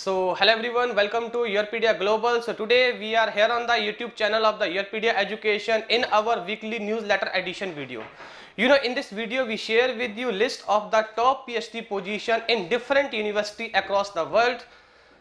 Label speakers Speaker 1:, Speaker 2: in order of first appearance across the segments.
Speaker 1: Hello everyone, welcome to Yearpedia Global. So today we are here on the YouTube channel of the Yearpedia Education in our weekly newsletter edition video. In this video we share with you list of the top PhD position in different university across the world.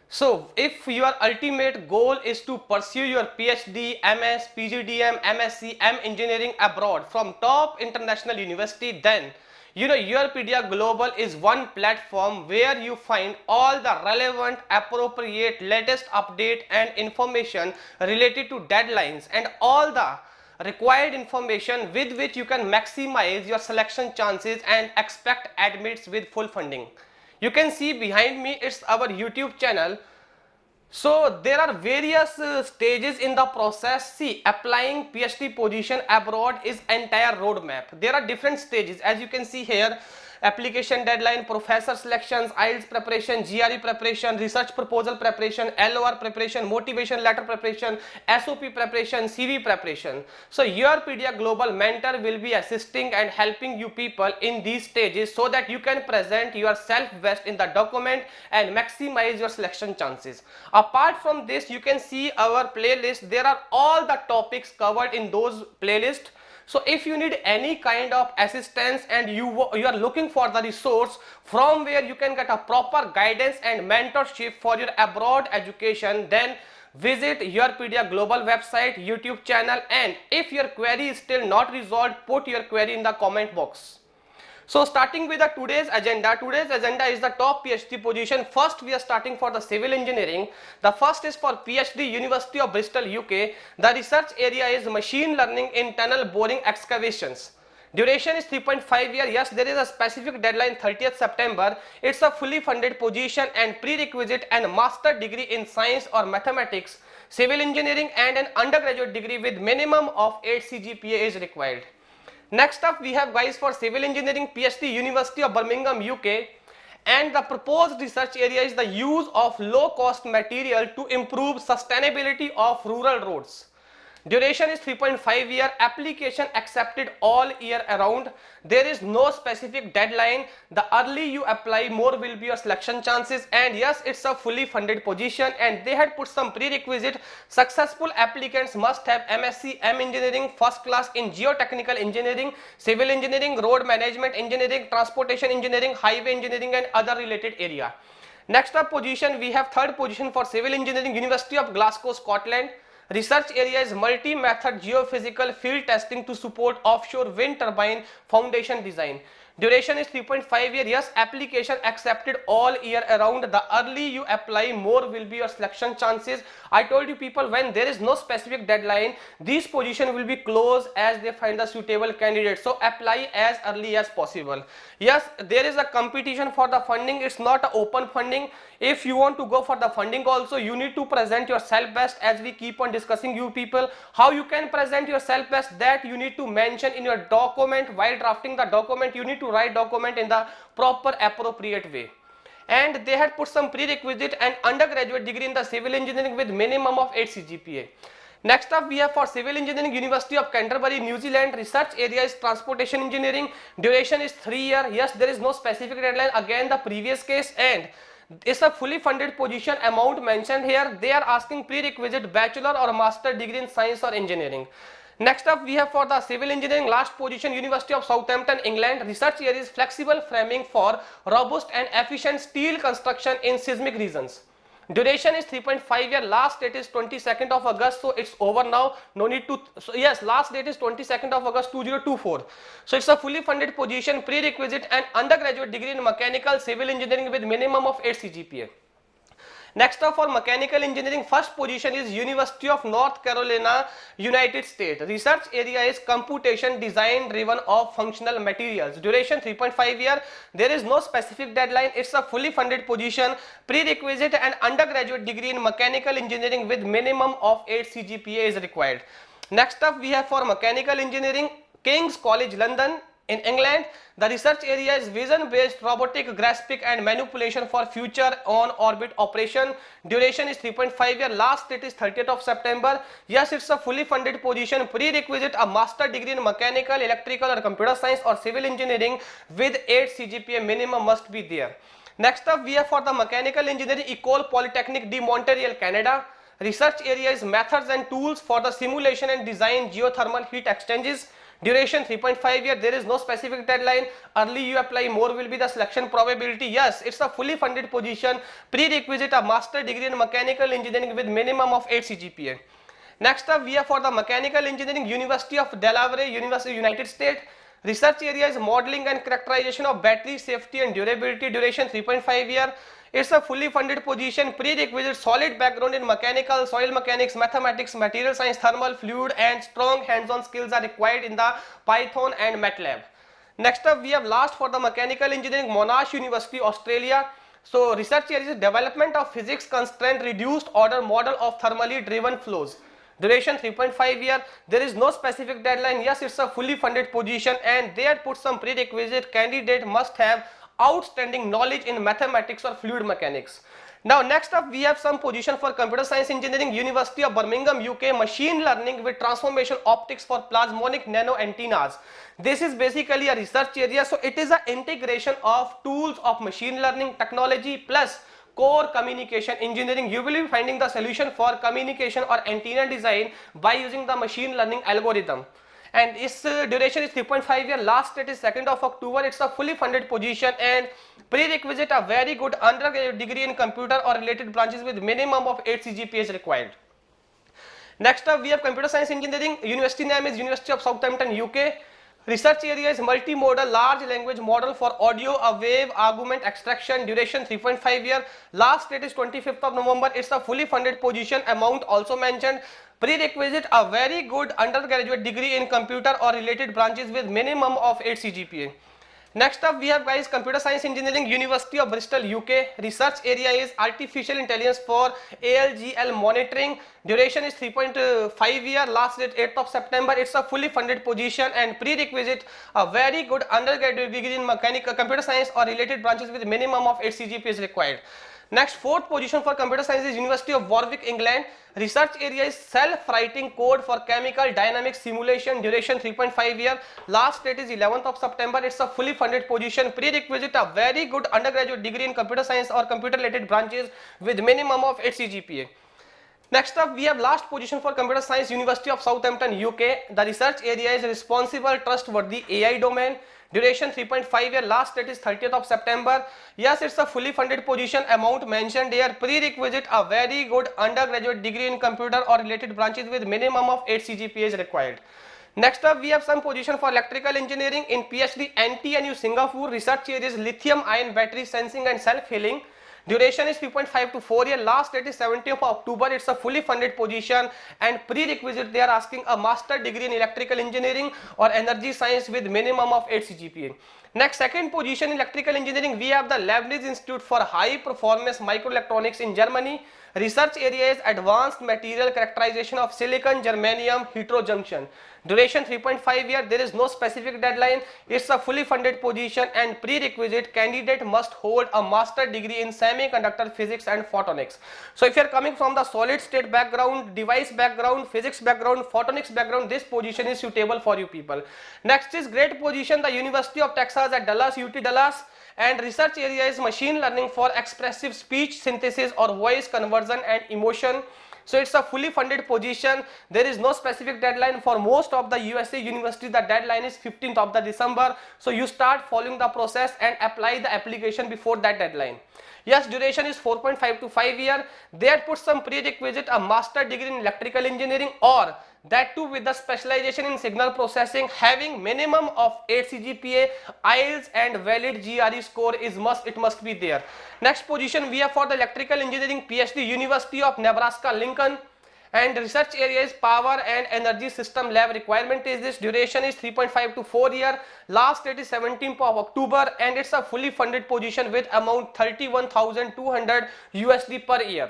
Speaker 1: So if your ultimate goal is to pursue your PhD, MS, PGDM, MSc, M engineering abroad from top international university, then Yearpedia Global is one platform where you find all the relevant, appropriate, latest update and information related to deadlines and all the required information with which you can maximize your selection chances and expect admits with full funding. You can see behind me, it's our YouTube channel. So there are various stages in the process. See, applying PhD position abroad is entire roadmap. There are different stages, as you can see here: application deadline, professor selections, IELTS preparation, GRE preparation, research proposal preparation, LOR preparation, motivation letter preparation, SOP preparation, CV preparation. So Yearpedia Global Mentor will be assisting and helping you people in these stages so that you can present yourself best in the document and maximize your selection chances. Apart from this, you can see our playlist. There are all the topics covered in those playlists. So if you need any kind of assistance and you are looking for the resource from where you can get a proper guidance and mentorship for your abroad education, then visit Yearpedia Global website, YouTube channel, and if your query is still not resolved, put your query in the comment box. So starting with the today's agenda is the top PhD position. First we are starting for the civil engineering. The first is for PhD, University of Bristol, UK. The research area is machine learning in tunnel boring excavations. Duration is 3.5 years. Yes, there is a specific deadline, 30th September. It's a fully funded position and prerequisite and master degree in science or mathematics, civil engineering and an undergraduate degree with minimum of 8 CGPA is required. Next up we have guys for civil engineering, PhD, University of Birmingham, UK, and the proposed research area is the use of low cost material to improve sustainability of rural roads. Duration is 3.5 years. Application accepted all year around. There is no specific deadline. The early you apply, more will be your selection chances. And yes, it's a fully funded position, and they had put some prerequisite. Successful applicants must have MSc, M engineering, first class in geotechnical engineering, civil engineering, road management engineering, transportation engineering, highway engineering and other related area. Next up position, we have third position for civil engineering, University of Glasgow, Scotland. Research area is multi-method geophysical field testing to support offshore wind turbine foundation design. Duration is 3.5 years. Yes, application accepted all year around. The early you apply, more will be your selection chances. I told you people, when there is no specific deadline, these positions will be closed as they find the suitable candidate. So apply as early as possible. Yes, there is a competition for the funding. It's not an open funding. If you want to go for the funding also, you need to present yourself best, as we keep on discussing you people. How you can present yourself best, that you need to mention in your document. While drafting the document, you need to write document in the proper appropriate way. And they had put some prerequisite and undergraduate degree in the civil engineering with minimum of 8 CGPA. Next up we have for civil engineering, University of Canterbury, New Zealand. Research area is transportation engineering. Duration is 3 years. Yes, there is no specific deadline, again the previous case, and it's a fully funded position. Amount mentioned here, they are asking prerequisite bachelor or master degree in science or engineering. Next up we have for the civil engineering, last position, University of Southampton, England. Research area is flexible framing for robust and efficient steel construction in seismic regions. Duration is 3.5 years. Last date is 22nd of August, so it's over now. No need to. So yes, last date is 22nd of August 2024. So it's a fully funded position, prerequisite and undergraduate degree in mechanical civil engineering with minimum of 8 CGPA. Next up for mechanical engineering, first position is University of North Carolina, United States. Research area is computation design driven of functional materials. Duration 3.5 years. There is no specific deadline. It's a fully funded position, prerequisite and undergraduate degree in mechanical engineering with minimum of 8 CGPA is required. Next up we have for mechanical engineering, King's College London in England. The research area is vision based robotic grasping and manipulation for future on orbit operation. Duration is 3.5 years. Last date is 30th of September. Yes, it's a fully funded position, prerequisite a master degree in mechanical, electrical or computer science or civil engineering with 8 CGPA minimum must be there. Next up, we have for the mechanical engineering, Ecole Polytechnique de Montreal, Canada. Research area is methods and tools for the simulation and design geothermal heat exchanges. Duration 3.5 years. There is no specific deadline. Early you apply, more will be the selection probability. Yes, it's a fully funded position. Prerequisite a master degree in mechanical engineering with minimum of 8 CGPA. Next up, we have for the mechanical engineering, University of Delaware, University, United States. Research area is modeling and characterization of battery safety and durability. Duration 3.5 years. It's a fully funded position. Prerequisite solid background in mechanical, soil mechanics, mathematics, material science, thermal, fluid, and strong hands-on skills are required in the Python and MATLAB. Next up, we have last for the mechanical engineering, Monash University, Australia. So research area is development of physics constraint reduced order model of thermally driven flows. Duration 3.5 years. There is no specific deadline. Yes, it's a fully funded position, and there put some prerequisite. Candidate must have outstanding knowledge in mathematics or fluid mechanics. Now next up, we have some position for computer science engineering, University of Birmingham, UK, machine learning with transformation optics for plasmonic nano antennas. This is basically a research area, so it is an integration of tools of machine learning technology plus core communication engineering. You will be finding the solution for communication or antenna design by using the machine learning algorithm. And its duration is 3.5 years. Last date is 2nd of October. It's a fully funded position, and prerequisite a very good undergraduate degree in computer or related branches with minimum of 8 CGPA is required. Next up, we have computer science engineering. University name is University of Southampton, UK. Research area is multimodal large language model for audio wave argument extraction. Duration 3.5 years. Last date is 25th of November. It's a fully funded position. Amount also mentioned. Prerequisite a very good undergraduate degree in computer or related branches with minimum of 8 CGPA. Next up, we have guys computer science engineering, University of Bristol, UK. Research area is artificial intelligence for ALGL monitoring. Duration is 3.5 years. Last date 8th of September. It's a fully funded position, and prerequisite a very good undergraduate degree in mechanical computer science or related branches with minimum of 8 CGPA is required. Next, fourth position for computer science is University of Warwick, England. Research area is self-writing code for chemical dynamics simulation. Duration 3.5 years. Last date is 11th of September. It's a fully funded position. Prerequisite a very good undergraduate degree in computer science or computer related branches with minimum of 8 CGPA. Next up, we have last position for computer science, University of Southampton, UK. The research area is responsible, trustworthy AI domain. Duration 3.5 years. Last date is 30th of September. Yes, it's a fully funded position. Amount mentioned here. Prerequisite a very good undergraduate degree in computer or related branches with minimum of 8 CGPA is required. Next up, we have some position for electrical engineering in PhD NTNU Singapore. Research area is lithium ion battery sensing and self-healing. Duration is 3.5 to 4 years. Last date is 17th of October. It's a fully funded position, and prerequisite they are asking a master degree in electrical engineering or energy science with minimum of 8 CGPA. Next, second position in electrical engineering, we have the Leibniz Institute for High Performance Microelectronics in Germany. Research area is advanced material characterization of silicon germanium heterojunction. Duration 3.5 years. There is no specific deadline. It's a fully funded position, and prerequisite candidate must hold a master degree in semiconductor physics and photonics. So if you are coming from the solid state background, device background, physics background, photonics background, this position is suitable for you people. Next is great position, the University of Texas at Dallas, UT Dallas. And research area is machine learning for expressive speech synthesis or voice conversion and emotion. So it's a fully funded position. There is no specific deadline. For most of the USA universities, the deadline is 15th of the December. So you start following the process and apply the application before that deadline. Yes, duration is 4.5 to 5 years. There put some prerequisite, a master degree in electrical engineering, or that too with the specialization in signal processing, having minimum of 8 CGPA, IELTS and valid GRE score is must, it must be there. Next position we have for the electrical engineering PhD, University of Nebraska Lincoln, and research area is power and energy system lab. Requirement is this, duration is 3.5 to 4 years. Last date is 17th of October, and it's a fully funded position with amount 31,200 USD per year.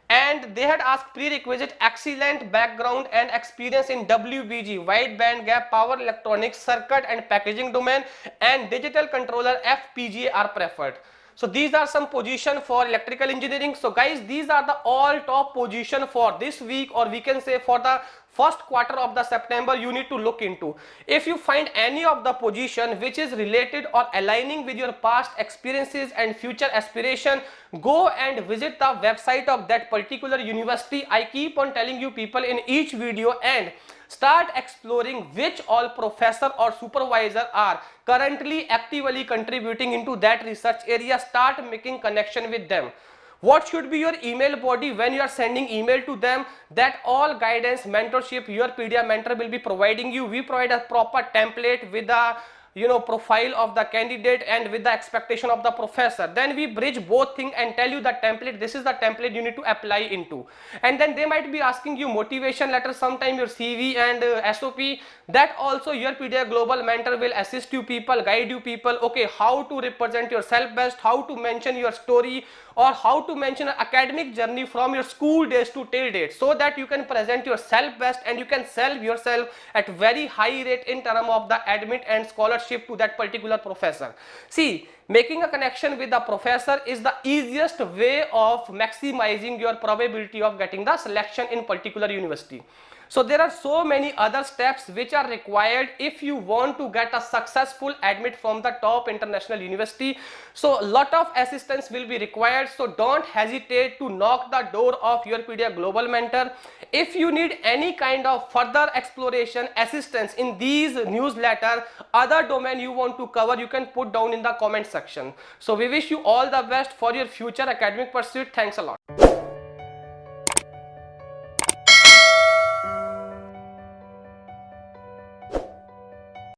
Speaker 1: And they had asked prerequisite excellent background and experience in WBG, wide band gap power electronics, circuit and packaging domain, and digital controller FPGA are preferred. So these are some position for electrical engineering. So guys, these are the all top position for this week, or we can say for the first quarter of the September you need to look into. If you find any of the position which is related or aligning with your past experiences and future aspiration, go and visit the website of that particular university. I keep on telling you people in each video, and start exploring which all professor or supervisor are currently actively contributing into that research area. Start making connection with them. What should be your email body when you are sending email to them? That all guidance, mentorship, YourPedia mentor will be providing you. We provide a proper template with a profile of the candidate and with the expectation of the professor. Then we bridge both things and tell you the template. This is the template you need to apply into. And then they might be asking you motivation letter, sometime your CV and SOP. That also YourPedia Global Mentor will assist you people, guide you people. Okay, how to represent yourself best, how to mention your story, or how to mention an academic journey from your school days to till date, so that you can present yourself best and you can sell yourself at very high rate in terms of the admit and scholarship to that particular professor. See, making a connection with the professor is the easiest way of maximizing your probability of getting the selection in particular university. So there are so many other steps which are required if you want to get a successful admit from the top international university. So a lot of assistance will be required. So don't hesitate to knock the door of YourPedia Global Mentor. If you need any kind of further exploration, assistance in these newsletter, other domain you want to cover, you can put down in the comment section. So we wish you all the best for your future academic pursuit. Thanks a lot.